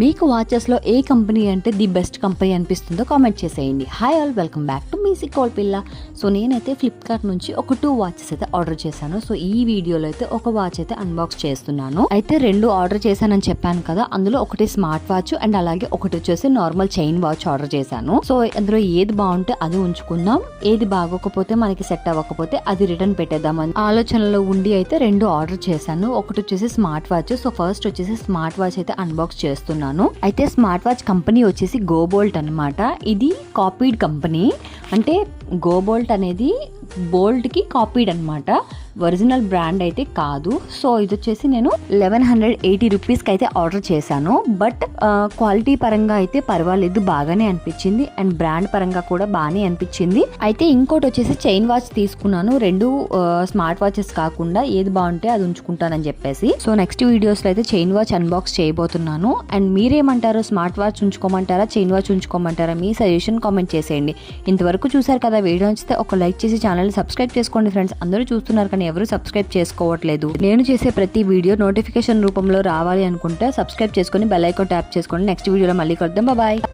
మీకు వాచెస్లో ఏ కంపెనీ అంటే ది బెస్ట్ కంపెనీ అనిపిస్తుందో కామెంట్ చేసేయండి. Hi all, welcome back to మీసీ కోల్ పిల్ల. సో నేనైతే ఫ్లిప్కార్ట్ నుంచి ఒక 2 వాచెస్ అయితే ఆర్డర్ చేశాను. సో ఈ వీడియోలో అయితే ఒక వాచ్ అయితే అన్బాక్స్ చేస్తున్నాను. అయితే 2 ఆర్డర్ చేశానని చెప్పాను కదా, అందులో ఒకటి స్మార్ట్ వాచ్ అండ్ అలాగే ఒకటి వచ్చేసి నార్మల్ చైన్ వాచ్ ఆర్డర్ చేశాను. సో అందులో ఏది బాగుంటే అది ఉంచుకుందాం, ఏది బాగోకపోతే మనకి సెట్ అవ్వకపోతే అది రిటర్న్ పెట్టేద్దామని ఆలోచనలో ఉండి అయితే 2 ఆర్డర్ చేశాను. ఒకటి వచ్చేసి స్మార్ట్ వాచ్. సో ఫస్ట్ వచ్చేసి స్మార్ట్ వాచ్ అయితే అన్బాక్స్ చేస్తున్నాను. అయితే స్మార్ట్ వాచ్ కంపెనీ వచ్చేసి గోబోల్ట్ అన్నమాట. ఇది కాపీడ్ కంపెనీ, అంటే గోబోల్ట్ అనేది బోల్ట్ కి కాపీడ్ అనమాట, ఒరిజినల్ బ్రాండ్ అయితే కాదు. సో ఇది వచ్చేసి నేను 1180 రూపీస్కి అయితే ఆర్డర్ చేశాను. బట్ క్వాలిటీ పరంగా అయితే పర్వాలేదు, బాగానే అనిపించింది అండ్ బ్రాండ్ పరంగా కూడా బాగానే అనిపించింది. అయితే ఇంకోటి వచ్చేసి చైన్ వాచ్ తీసుకున్నాను. 2 స్మార్ట్ వాచెస్ కాకుండా ఏది బాగుంటే అది ఉంచుకుంటానని చెప్పేసి. సో నెక్స్ట్ వీడియోస్లో అయితే చైన్ వాచ్ అన్బాక్స్ చేయబోతున్నాను. అండ్ మీరేమంటారు, స్మార్ట్ వాచ్ ఉంచుకోమంటారా, చైన్ వాచ్ ఉంచుకోమంటారా? మీ సజెషన్ కామెంట్ చేసేయండి. ఇంతవరకు చూసారు కదా, వీడియో నచ్చితే ఒక లైక్ చేసి ఛానల్ సబ్స్క్రైబ్ చేసుకోండి ఫ్రెండ్స్. అందరూ చూస్తున్నారు కానీ ఎవరు సబ్స్క్రైబ్ చేసుకోవట్లేదు. నేను చేసే ప్రతి వీడియో నోటిఫికేషన్ రూపంలో రావాలి అనుకుంటే సబ్స్క్రైబ్ చేసుకొని బెల్ ఐకాన్ ట్యాప్ చేసుకోండి. నెక్స్ట్ వీడియోలో మళ్ళీ కలుద్దాం. బాయ్.